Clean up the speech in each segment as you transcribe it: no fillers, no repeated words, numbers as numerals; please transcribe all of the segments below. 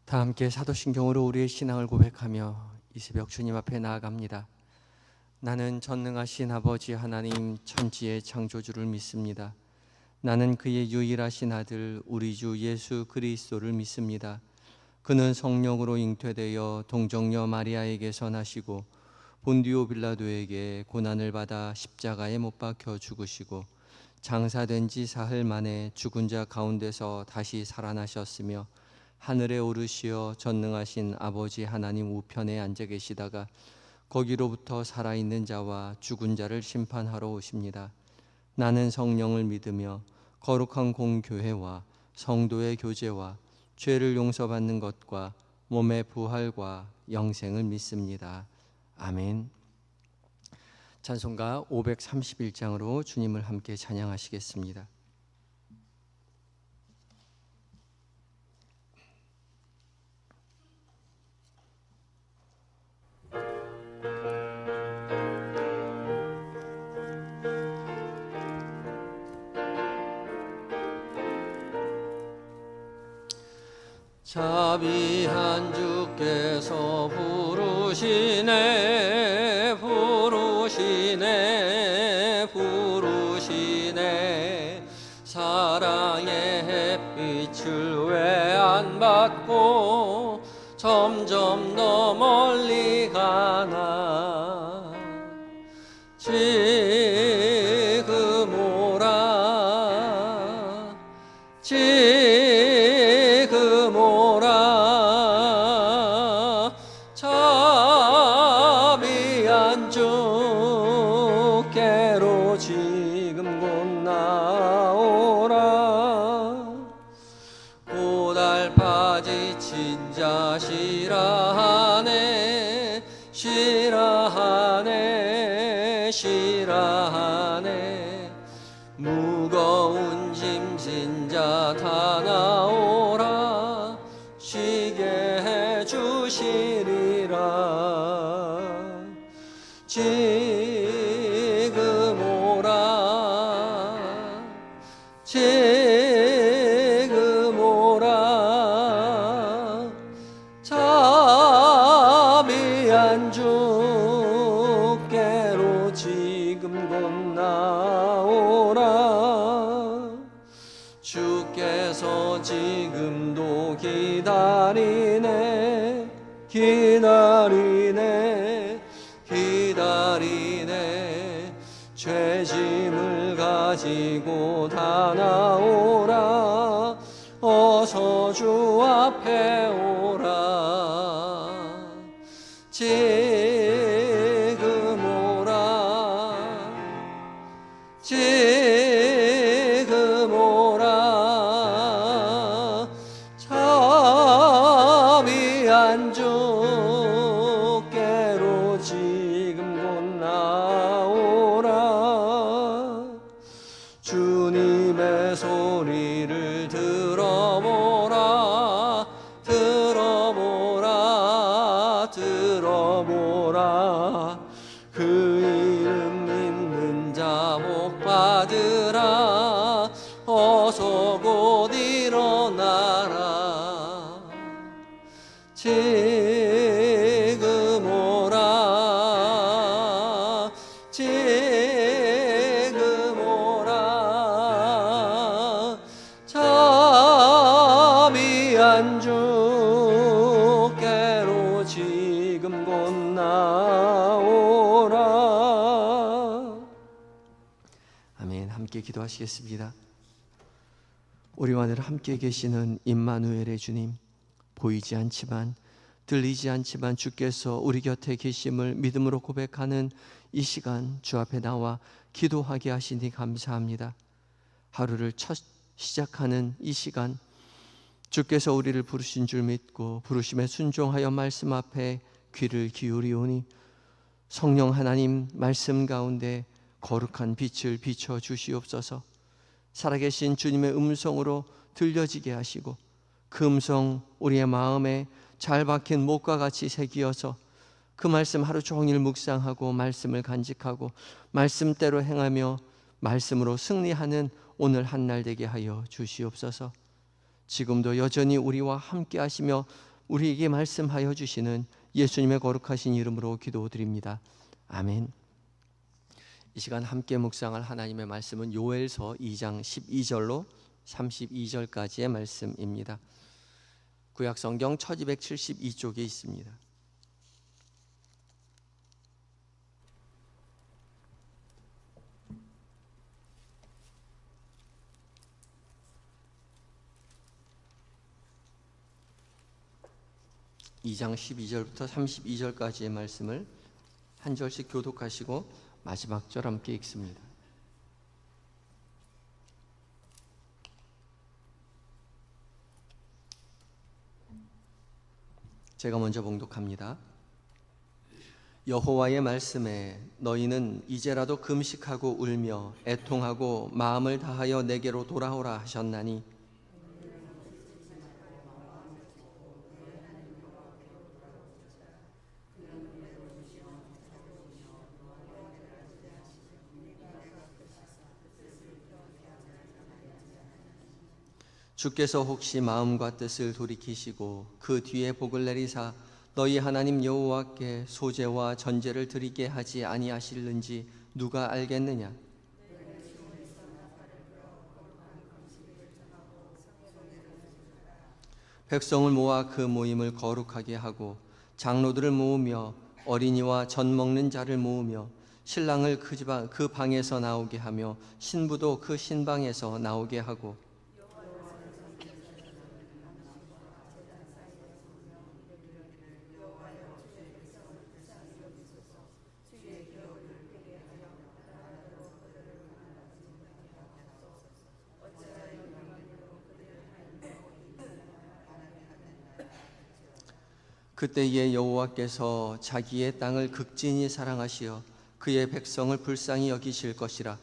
다 함께 사도신경으로 우리의 신앙을 고백하며 이 새벽 주님 앞에 나아갑니다. 나는 전능하신 아버지 하나님 천지의 창조주를 믿습니다. 나는 그의 유일하신 아들 우리 주 예수 그리스도를 믿습니다. 그는 성령으로 잉태되어 동정녀 마리아에게서 나시고 본디오 빌라도에게 고난을 받아 십자가에 못 박혀 죽으시고 장사된 지 사흘 만에 죽은 자 가운데서 다시 살아나셨으며 하늘에 오르시어 전능하신 아버지 하나님 우편에 앉아 계시다가 거기로부터 살아있는 자와 죽은 자를 심판하러 오십니다. 나는 성령을 믿으며 거룩한 공교회와 성도의 교제와 죄를 용서받는 것과 몸의 부활과 영생을 믿습니다. 아멘. 찬송가 531장으로 주님을 함께 찬양하시겠습니다. 자비한 주께서 부르시네 부르시네 부르시네 사랑의 햇빛을 왜 안 받고 점점 더 멀리 가나 지금 오라 지금 오라 자비한 주께로 지금 곧 나오라 고달파 지친 자 싫어하네 싫어하네 싫어하네 무거운 짐진 자 다 나오라 쉬게 해주시리라 지금 오라 지금 오라 자비한 주께로 지금 곧 나오라 주께서 지금도 기다리네 기다리네 기다리네 죄짐을 가지고 다 나오라 어서 주 앞에 오라 지금 오라 지금 오라 자비한 주께로 지금 곧 나오라 주님의 소리를 들어보라 들어보라 들어보라 그 이름 믿는 자 복 받으라 어서 곧 일어나라 지금 오라 지금 오라 자비한 주께로 지금 곧 나오라. 아멘. 함께 기도하시겠습니다. 우리와 늘 함께 계시는 임마누엘의 주님, 보이지 않지만 들리지 않지만 주께서 우리 곁에 계심을 믿음으로 고백하는 이 시간 주 앞에 나와 기도하게 하시니 감사합니다. 하루를 첫 시작하는 이 시간 주께서 우리를 부르신 줄 믿고 부르심에 순종하여 말씀 앞에 귀를 기울이오니 성령 하나님 말씀 가운데 거룩한 빛을 비춰 주시옵소서. 살아계신 주님의 음성으로 들려지게 하시고 그 음성 우리의 마음에 잘 박힌 못과 같이 새기어서 그 말씀 하루 종일 묵상하고 말씀을 간직하고 말씀대로 행하며 말씀으로 승리하는 오늘 한날 되게 하여 주시옵소서. 지금도 여전히 우리와 함께 하시며 우리에게 말씀하여 주시는 예수님의 거룩하신 이름으로 기도드립니다. 아멘. 이 시간 함께 묵상할 하나님의 말씀은 요엘서 2장 12절로 32절까지의 말씀입니다. 구약성경 1272쪽에 있습니다. 이 장 12절부터 32절까지의 말씀을 한 절씩 교독하시고 마지막 절 함께 읽습니다. 제가 먼저 봉독합니다. 여호와의 말씀에 너희는 이제라도 금식하고 울며 애통하고 마음을 다하여 내게로 돌아오라 하셨나니 주께서 혹시 마음과 뜻을 돌이키시고 그 뒤에 복을 내리사 너희 하나님 여호와께 소제와 전제를 드리게 하지 아니하실는지 누가 알겠느냐? 백성을 모아 그 모임을 거룩하게 하고 장로들을 모으며 어린이와 젖 먹는 자를 모으며 신랑을 그 방에서 나오게 하며 신부도 그 신방에서 나오게 하고 그때에 여호와께서 자기의 땅을 극진히 사랑하시어 그의 백성을 불쌍히 여기실 것이라.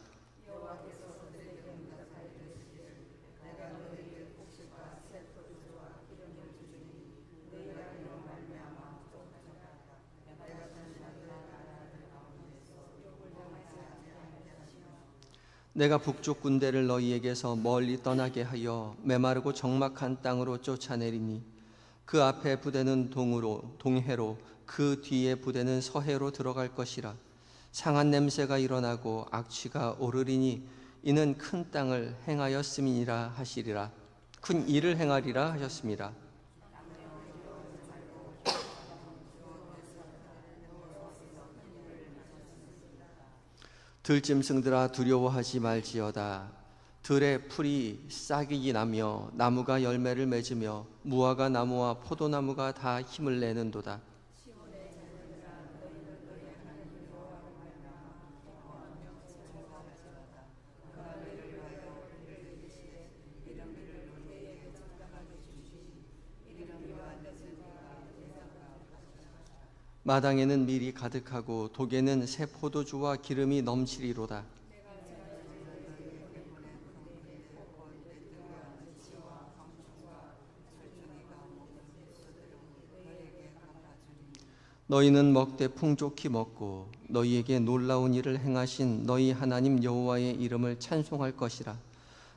내가 북쪽 군대를 너희에게서 멀리 떠나게 하여 메마르고 적막한 땅으로 쫓아내리니 그 앞에 부대는 동해로 그 뒤에 부대는 서해로 들어갈 것이라. 상한 냄새가 일어나고 악취가 오르리니 이는 큰 땅을 행하였음이니라 하시리라. 큰 일을 행하리라 하셨습니다. 들짐승들아 두려워하지 말지어다. 들의 풀이 싹이 나며 나무가 열매를 맺으며 무화과 나무와 포도나무가 다 힘을 내는도다. 마당에는 밀이 가득하고 독에는 새 포도주와 기름이 넘치리로다. 너희는 먹되 풍족히 먹고 너희에게 놀라운 일을 행하신 너희 하나님 여호와의 이름을 찬송할 것이라.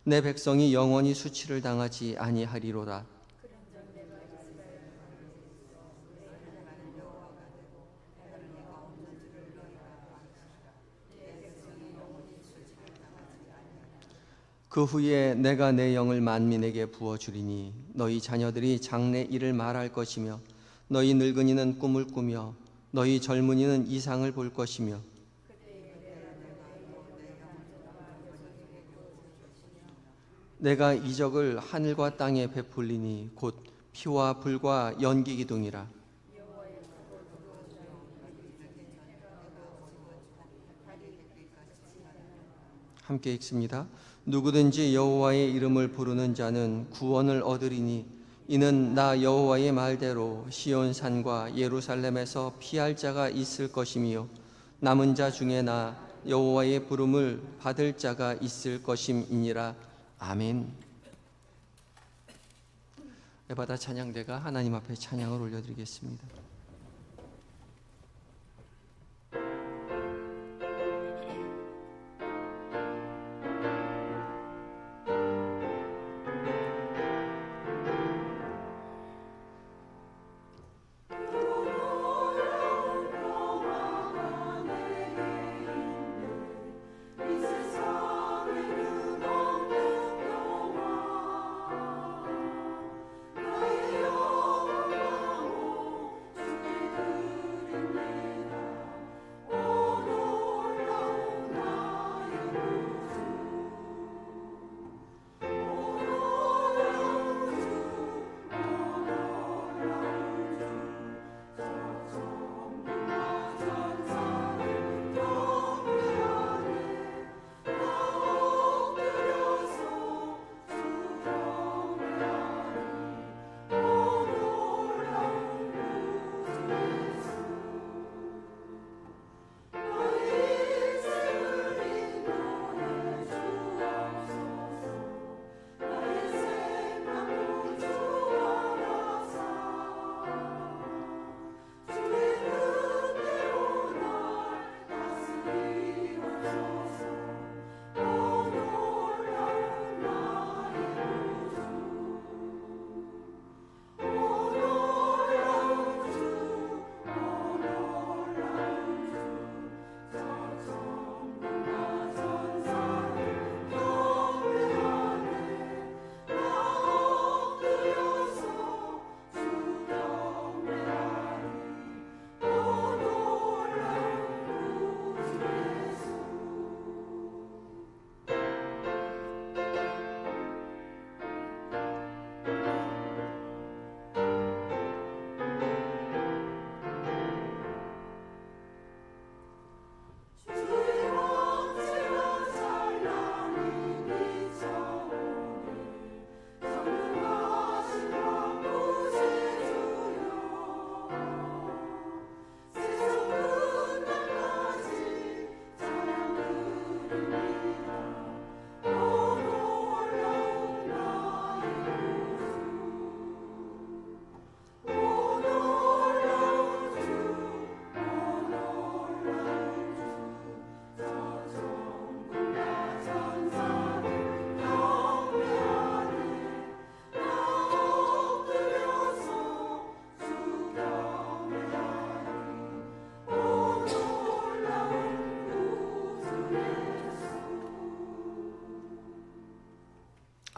내 백성이 영원히 수치를 당하지 아니하리로다. 그 후에 내가 내 영을 만민에게 부어주리니 너희 자녀들이 장래 일을 말할 것이며 너희 늙은이는 꿈을 꾸며 너희 젊은이는 이상을 볼 것이며 내가 이적을 하늘과 땅에 베풀리니 곧 피와 불과 연기 기둥이라. 함께 읽습니다. 누구든지 여호와의 이름을 부르는 자는 구원을 얻으리니 이는 나 여호와의 말대로 시온산과 예루살렘에서 피할 자가 있을 것이며 남은 자 중에 나 여호와의 부름을 받을 자가 있을 것임이니라. 아멘. 에바다 찬양대가 하나님 앞에 찬양을 올려드리겠습니다.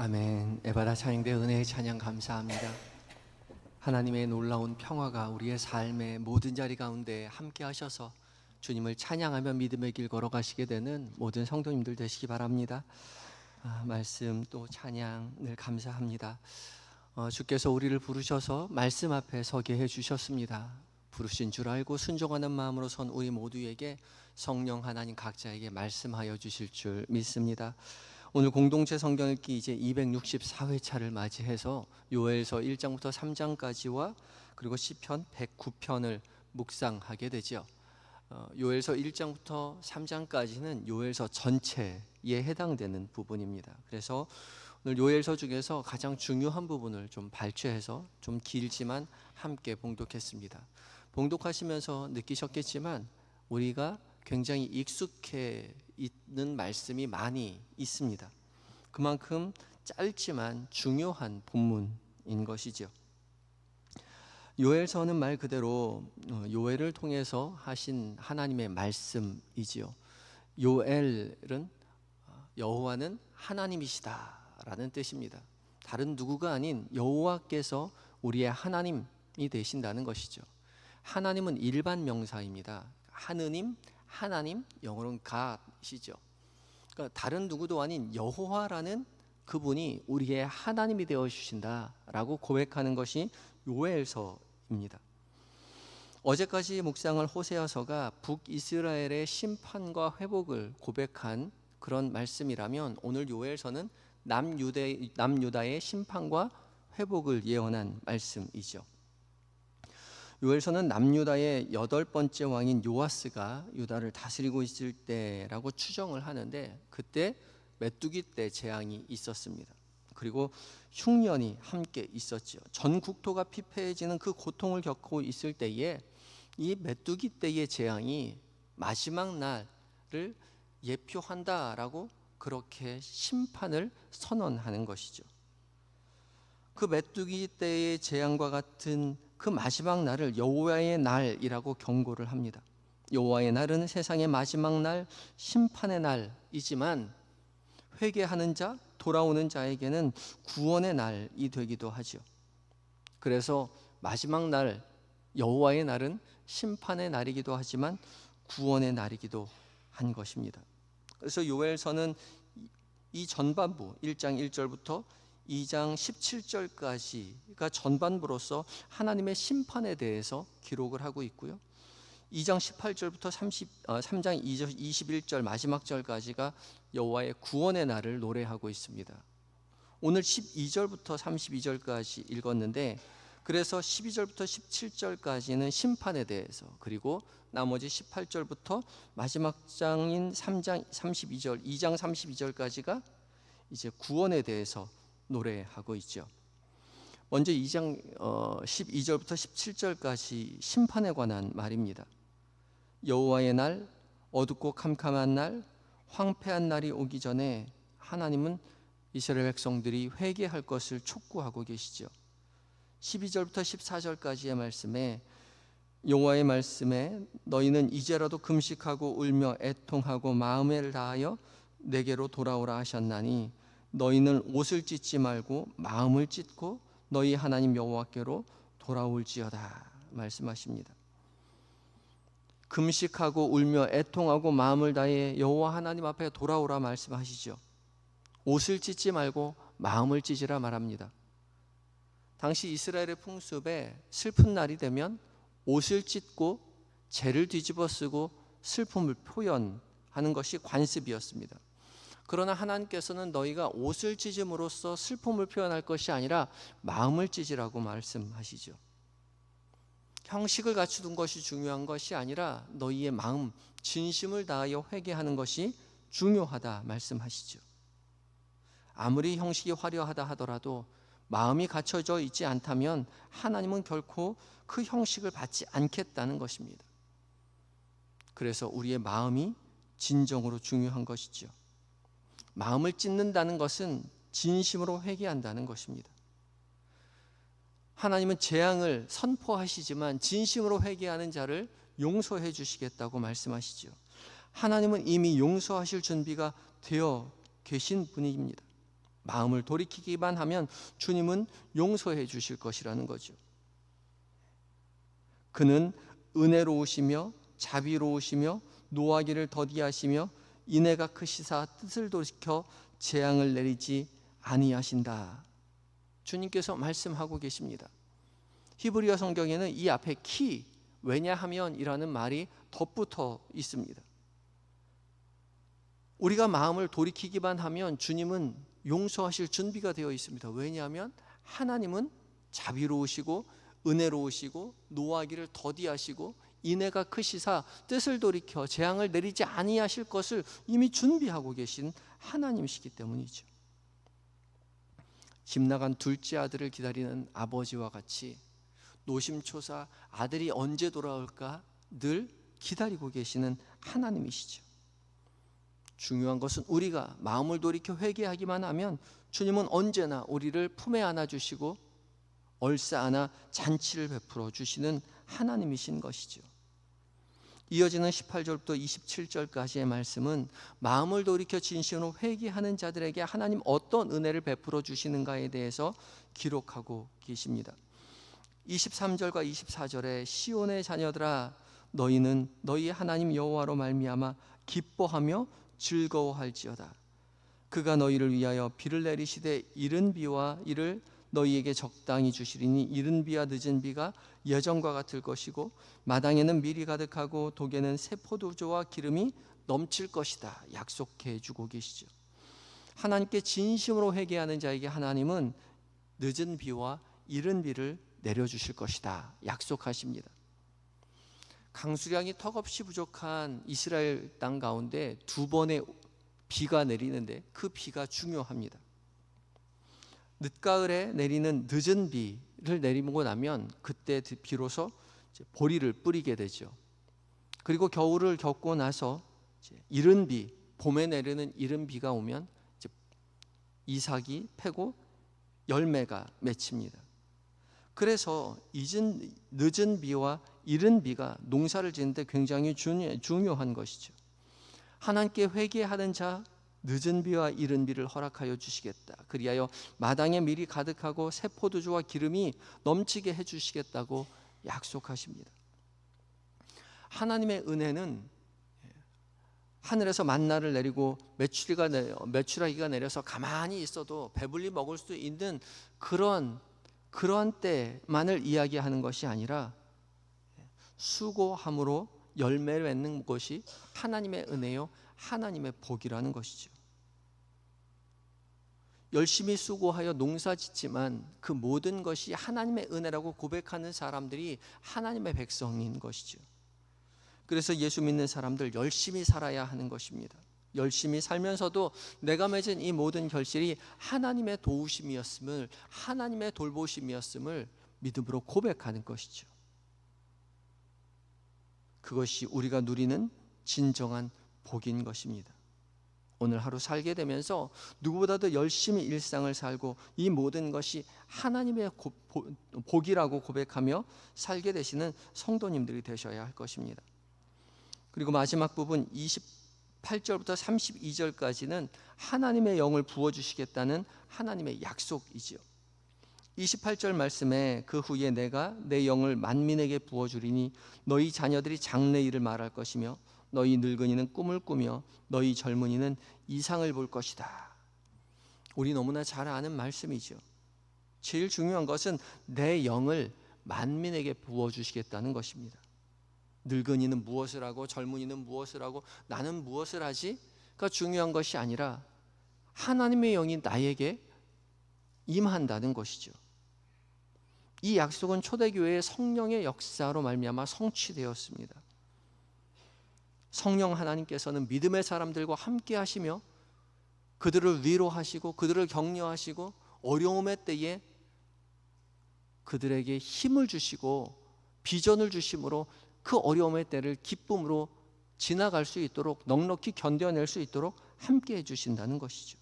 아멘. 에바다 찬양대 은혜의 찬양 감사합니다. 하나님의 놀라운 평화가 우리의 삶의 모든 자리 가운데 함께 하셔서 주님을 찬양하며 믿음의 길 걸어가시게 되는 모든 성도님들 되시기 바랍니다. 말씀 또 찬양을 감사합니다. 주께서 우리를 부르셔서 말씀 앞에 서게 해주셨습니다. 부르신 줄 알고 순종하는 마음으로 선 우리 모두에게 성령 하나님 각자에게 말씀하여 주실 줄 믿습니다. 오늘 공동체 성경 읽기 이제 264회차를 맞이해서 요엘서 1장부터 3장까지와 그리고 시편 109편을 묵상하게 되죠. 요엘서 1장부터 3장까지는 요엘서 전체에 해당되는 부분입니다. 그래서 오늘 요엘서 중에서 가장 중요한 부분을 좀 발췌해서 좀 길지만 함께 봉독했습니다. 봉독하시면서 느끼셨겠지만 우리가 굉장히 익숙해 있는 말씀이 많이 있습니다. 그만큼 짧지만 중요한 본문인 것이죠. 요엘서는 말 그대로 요엘을 통해서 하신 하나님의 말씀이지요. 요엘은 여호와는 하나님이시다라는 뜻입니다. 다른 누구가 아닌 여호와께서 우리의 하나님이 되신다는 것이죠. 하나님은 일반 명사입니다. 하나님, 영어로는 God이죠. 그러니까 다른 누구도 아닌 여호와라는 그분이 우리의 하나님이 되어 주신다라고 고백하는 것이 요엘서입니다. 어제까지 묵상할 호세아서가 북이스라엘의 심판과 회복을 고백한 그런 말씀이라면 오늘 요엘서는 남유다의 심판과 회복을 예언한 말씀이죠. 요엘서는 남유다의 8번째 왕인 요아스가 유다를 다스리고 있을 때라고 추정을 하는데 그때 메뚜기 떼 재앙이 있었습니다. 그리고 흉년이 함께 있었죠. 전 국토가 피폐해지는 그 고통을 겪고 있을 때에 이 메뚜기 떼의 재앙이 마지막 날을 예표한다라고 그렇게 심판을 선언하는 것이죠. 그 메뚜기 떼의 재앙과 같은 그 마지막 날을 여호와의 날이라고 경고를 합니다. 여호와의 날은 세상의 마지막 날, 심판의 날이지만 회개하는 자, 돌아오는 자에게는 구원의 날이 되기도 하죠. 그래서 마지막 날, 여호와의 날은 심판의 날이기도 하지만 구원의 날이기도 한 것입니다. 그래서 요엘서는 이 전반부 1장 1절부터 2장 17절까지가 전반부로서 하나님의 심판에 대해서 기록을 하고 있고요. 2장 18절부터 3장 21절 마지막 절까지가 여호와의 구원의 날을 노래하고 있습니다. 오늘 12절부터 32절까지 읽었는데 그래서 12절부터 17절까지는 심판에 대해서 그리고 나머지 18절부터 마지막 장인 3장 32절, 2장 32절까지가 이제 구원에 대해서 노래하고 있죠. 먼저 2장 12절부터 17절까지 심판에 관한 말입니다. 여호와의 날, 어둡고 캄캄한 날, 황폐한 날이 오기 전에 하나님은 이스라엘 백성들이 회개할 것을 촉구하고 계시죠. 12절부터 14절까지의 말씀에 여호와의 말씀에 너희는 이제라도 금식하고 울며 애통하고 마음을 다하여 내게로 돌아오라 하셨나니 너희는 옷을 찢지 말고 마음을 찢고 너희 하나님 여호와께로 돌아올지어다 말씀하십니다. 금식하고 울며 애통하고 마음을 다해 여호와 하나님 앞에 돌아오라 말씀하시죠. 옷을 찢지 말고 마음을 찢으라 말합니다. 당시 이스라엘의 풍습에 슬픈 날이 되면 옷을 찢고 재를 뒤집어 쓰고 슬픔을 표현하는 것이 관습이었습니다. 그러나 하나님께서는 너희가 옷을 찢음으로써 슬픔을 표현할 것이 아니라 마음을 찢으라고 말씀하시죠. 형식을 갖추는 것이 중요한 것이 아니라 너희의 마음, 진심을 다하여 회개하는 것이 중요하다 말씀하시죠. 아무리 형식이 화려하다 하더라도 마음이 갖춰져 있지 않다면 하나님은 결코 그 형식을 받지 않겠다는 것입니다. 그래서 우리의 마음이 진정으로 중요한 것이죠. 마음을 찢는다는 것은 진심으로 회개한다는 것입니다. 하나님은 재앙을 선포하시지만 진심으로 회개하는 자를 용서해 주시겠다고 말씀하시죠. 하나님은 이미 용서하실 준비가 되어 계신 분입니다. 마음을 돌이키기만 하면 주님은 용서해 주실 것이라는 거죠. 그는 은혜로우시며 자비로우시며 노하기를 더디하시며 인애가 크시사 뜻을 돌이켜 재앙을 내리지 아니하신다. 주님께서 말씀하고 계십니다. 히브리어 성경에는 이 앞에 키, 왜냐하면이라는 말이 덧붙어 있습니다. 우리가 마음을 돌이키기만 하면 주님은 용서하실 준비가 되어 있습니다. 왜냐하면 하나님은 자비로우시고 은혜로우시고 노하기를 더디하시고 인애가 크시사 뜻을 돌이켜 재앙을 내리지 아니하실 것을 이미 준비하고 계신 하나님이시기 때문이죠. 집 나간 둘째 아들을 기다리는 아버지와 같이 노심초사 아들이 언제 돌아올까 늘 기다리고 계시는 하나님이시죠. 중요한 것은 우리가 마음을 돌이켜 회개하기만 하면 주님은 언제나 우리를 품에 안아주시고 얼싸안아 잔치를 베풀어 주시는 하나님이신 것이죠. 이어지는 18절부터 27절까지의 말씀은 마음을 돌이켜 진심으로 회개하는 자들에게 하나님 어떤 은혜를 베풀어 주시는가에 대해서 기록하고 계십니다. 23절과 24절에 시온의 자녀들아 너희는 너희 하나님 여호와로 말미암아 기뻐하며 즐거워할지어다. 그가 너희를 위하여 비를 내리시되 이른 비와 이를 너희에게 적당히 주시리니 이른 비와 늦은 비가 예전과 같을 것이고 마당에는 밀이 가득하고 독에는 새 포도주와 기름이 넘칠 것이다. 약속해 주고 계시죠. 하나님께 진심으로 회개하는 자에게 하나님은 늦은 비와 이른 비를 내려주실 것이다. 약속하십니다. 강수량이 턱없이 부족한 이스라엘 땅 가운데 두 번의 비가 내리는데 그 비가 중요합니다. 늦가을에 내리는 늦은 비를 내리고 나면 그때 비로소 보리를 뿌리게 되죠. 그리고 겨울을 겪고 나서 이른 비, 봄에 내리는 이른 비가 오면 이삭이 패고 열매가 맺힙니다. 그래서 늦은 비와 이른 비가 농사를 짓는데 굉장히 중요한 것이죠. 하나님께 회개하는 자 늦은 비와 이른 비를 허락하여 주시겠다. 그리하여 마당에 밀이 가득하고 새 포도주와 기름이 넘치게 해주시겠다고 약속하십니다. 하나님의 은혜는 하늘에서 만나를 내리고 메추라기가 내려서 가만히 있어도 배불리 먹을 수 있는 그런 때만을 이야기하는 것이 아니라 수고함으로 열매를 맺는 것이 하나님의 은혜요 하나님의 복이라는 것이죠. 열심히 수고하여 농사 짓지만 그 모든 것이 하나님의 은혜라고 고백하는 사람들이 하나님의 백성인 것이죠. 그래서 예수 믿는 사람들 열심히 살아야 하는 것입니다. 열심히 살면서도 내가 맺은 이 모든 결실이 하나님의 도우심이었음을, 하나님의 돌보심이었음을 믿음으로 고백하는 것이죠. 그것이 우리가 누리는 진정한 복인 것입니다. 오늘 하루 살게 되면서 누구보다도 열심히 일상을 살고 이 모든 것이 하나님의 복이라고 고백하며 살게 되시는 성도님들이 되셔야 할 것입니다. 그리고 마지막 부분 28절부터 32절까지는 하나님의 영을 부어주시겠다는 하나님의 약속이지요. 28절 말씀에 그 후에 내가 내 영을 만민에게 부어주리니 너희 자녀들이 장래일을 말할 것이며 너희 늙은이는 꿈을 꾸며 너희 젊은이는 이상을 볼 것이다. 우리 너무나 잘 아는 말씀이죠. 제일 중요한 것은 내 영을 만민에게 부어주시겠다는 것입니다. 늙은이는 무엇을 하고 젊은이는 무엇을 하고 나는 무엇을 하지가 중요한 것이 아니라 하나님의 영이 나에게 임한다는 것이죠. 이 약속은 초대교회의 성령의 역사로 말미암아 성취되었습니다. 성령 하나님께서는 믿음의 사람들과 함께 하시며 그들을 위로하시고 그들을 격려하시고 어려움의 때에 그들에게 힘을 주시고 비전을 주심으로 그 어려움의 때를 기쁨으로 지나갈 수 있도록 넉넉히 견뎌낼 수 있도록 함께 해주신다는 것이죠.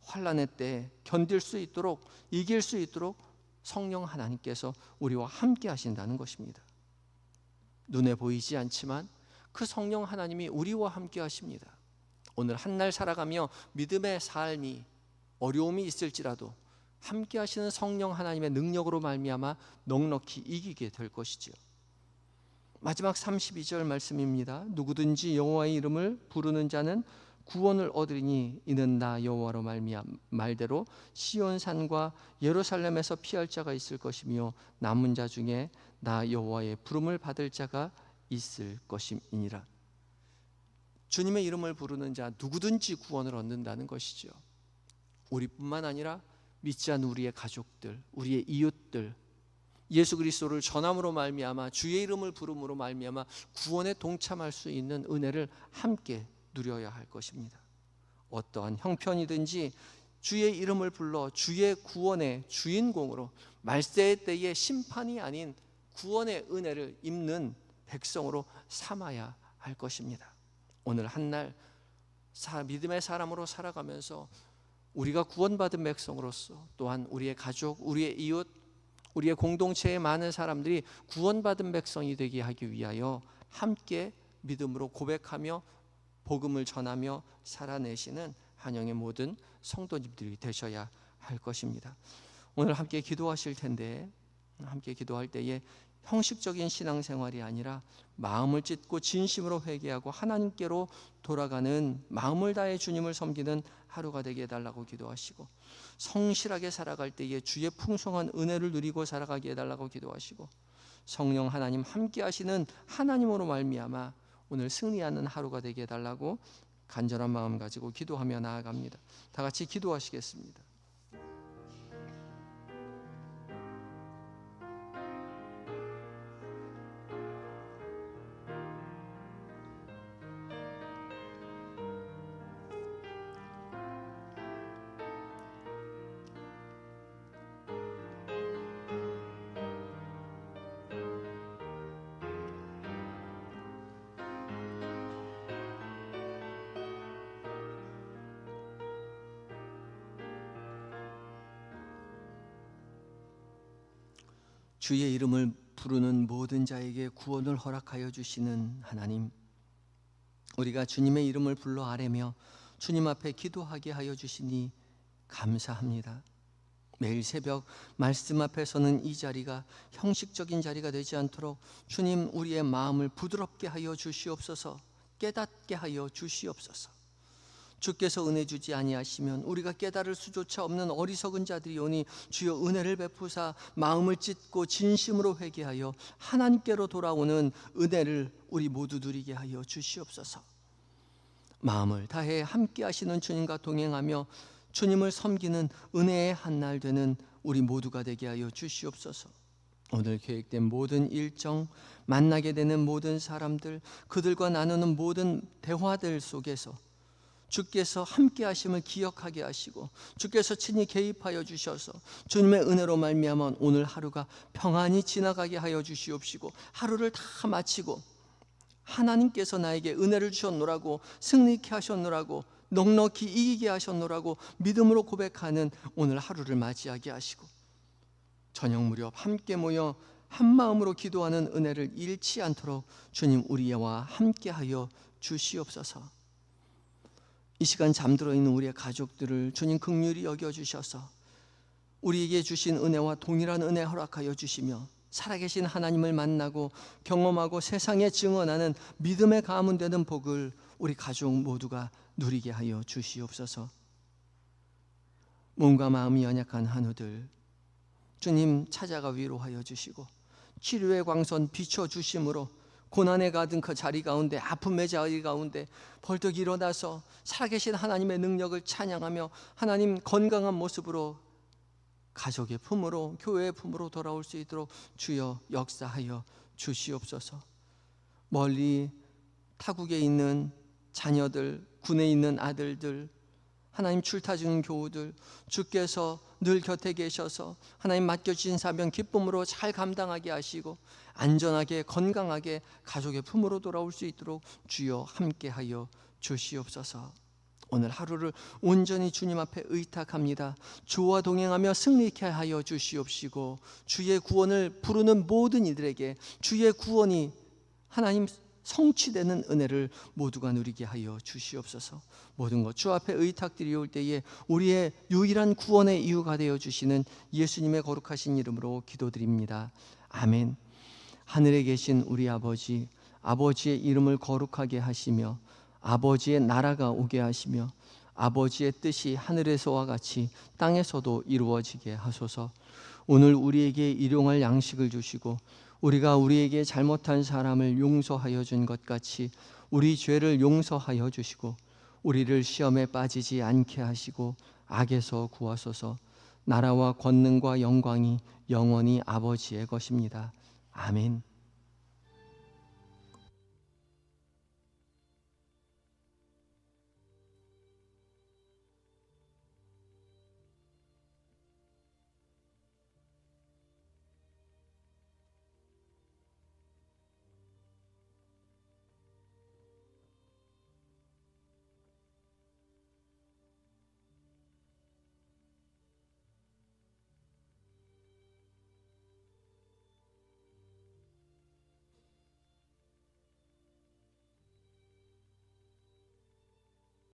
환난의 때 견딜 수 있도록 이길 수 있도록 성령 하나님께서 우리와 함께 하신다는 것입니다. 눈에 보이지 않지만 그 성령 하나님이 우리와 함께 하십니다. 오늘 한 날 살아가며 믿음의 삶이 어려움이 있을지라도 함께 하시는 성령 하나님의 능력으로 말미암아 넉넉히 이기게 될 것이지요. 마지막 32절 말씀입니다. 누구든지 여호와의 이름을 부르는 자는 구원을 얻으리니 이는 나 여호와로 말대로 시온산과 예루살렘에서 피할 자가 있을 것이며 남은 자 중에 나 여호와의 부름을 받을 자가 있을 것임이니라. 주님의 이름을 부르는 자 누구든지 구원을 얻는다는 것이죠. 우리뿐만 아니라 믿지 않는 우리의 가족들, 우리의 이웃들, 예수 그리스도를 전함으로 말미암아 주의 이름을 부름으로 말미암아 구원에 동참할 수 있는 은혜를 함께 누려야 할 것입니다. 어떠한 형편이든지 주의 이름을 불러 주의 구원의 주인공으로 말세의 때의 심판이 아닌 구원의 은혜를 입는 백성으로 삼아야 할 것입니다. 오늘 한날 믿음의 사람으로 살아가면서 우리가 구원받은 백성으로서 또한 우리의 가족, 우리의 이웃, 우리의 공동체의 많은 사람들이 구원받은 백성이 되게 하기 위하여 함께 믿음으로 고백하며 복음을 전하며 살아내시는 한영의 모든 성도님들이 되셔야 할 것입니다. 오늘 함께 기도하실 텐데, 함께 기도할 때에 형식적인 신앙생활이 아니라 마음을 찢고 진심으로 회개하고 하나님께로 돌아가는 마음을 다해 주님을 섬기는 하루가 되게 해달라고 기도하시고, 성실하게 살아갈 때에 주의 풍성한 은혜를 누리고 살아가게 해달라고 기도하시고, 성령 하나님 함께 하시는 하나님으로 말미암아 오늘 승리하는 하루가 되게 해달라고 간절한 마음 가지고 기도하며 나아갑니다. 다 같이 기도하시겠습니다. 주의 이름을 부르는 모든 자에게 구원을 허락하여 주시는 하나님, 우리가 주님의 이름을 불러 아뢰며 주님 앞에 기도하게 하여 주시니 감사합니다. 매일 새벽 말씀 앞에 서는 이 자리가 형식적인 자리가 되지 않도록 주님 우리의 마음을 부드럽게 하여 주시옵소서. 깨닫게 하여 주시옵소서. 주께서 은혜 주지 아니하시면 우리가 깨달을 수조차 없는 어리석은 자들이 오니 주여 은혜를 베푸사 마음을 찢고 진심으로 회개하여 하나님께로 돌아오는 은혜를 우리 모두 누리게 하여 주시옵소서. 마음을 다해 함께 하시는 주님과 동행하며 주님을 섬기는 은혜의 한날 되는 우리 모두가 되게 하여 주시옵소서. 오늘 계획된 모든 일정, 만나게 되는 모든 사람들, 그들과 나누는 모든 대화들 속에서 주께서 함께 하심을 기억하게 하시고 주께서 친히 개입하여 주셔서 주님의 은혜로 말미암아 오늘 하루가 평안히 지나가게 하여 주시옵시고, 하루를 다 마치고 하나님께서 나에게 은혜를 주셨노라고, 승리케 하셨노라고, 넉넉히 이기게 하셨노라고 믿음으로 고백하는 오늘 하루를 맞이하게 하시고, 저녁 무렵 함께 모여 한 마음으로 기도하는 은혜를 잃지 않도록 주님 우리와 함께 하여 주시옵소서. 이 시간 잠들어 있는 우리의 가족들을 주님 긍휼히 여겨주셔서 우리에게 주신 은혜와 동일한 은혜 허락하여 주시며 살아계신 하나님을 만나고 경험하고 세상에 증언하는 믿음의 가문 되는 복을 우리 가족 모두가 누리게 하여 주시옵소서. 몸과 마음이 연약한 한우들 주님 찾아가 위로하여 주시고 치료의 광선 비춰주심으로 고난에 가득 그 자리 가운데, 아픔의 자리 가운데 벌떡 일어나서 살아계신 하나님의 능력을 찬양하며 하나님 건강한 모습으로 가족의 품으로, 교회의 품으로 돌아올 수 있도록 주여 역사하여 주시옵소서. 멀리 타국에 있는 자녀들, 군에 있는 아들들, 하나님 출타 중인 교우들, 주께서 늘 곁에 계셔서 하나님 맡겨주신 사명 기쁨으로 잘 감당하게 하시고 안전하게 건강하게 가족의 품으로 돌아올 수 있도록 주여 함께하여 주시옵소서. 오늘 하루를 온전히 주님 앞에 의탁합니다. 주와 동행하며 승리케 하여 주시옵시고 주의 구원을 부르는 모든 이들에게 주의 구원이 하나님 성취되는 은혜를 모두가 누리게 하여 주시옵소서. 모든 것 주 앞에 의탁드리올 때에 우리의 유일한 구원의 이유가 되어 주시는 예수님의 거룩하신 이름으로 기도드립니다. 아멘. 하늘에 계신 우리 아버지, 아버지의 이름을 거룩하게 하시며 아버지의 나라가 오게 하시며 아버지의 뜻이 하늘에서와 같이 땅에서도 이루어지게 하소서. 오늘 우리에게 일용할 양식을 주시고 우리가 우리에게 잘못한 사람을 용서하여 준 것 같이 우리 죄를 용서하여 주시고 우리를 시험에 빠지지 않게 하시고 악에서 구하소서. 나라와 권능과 영광이 영원히 아버지의 것입니다. 아멘.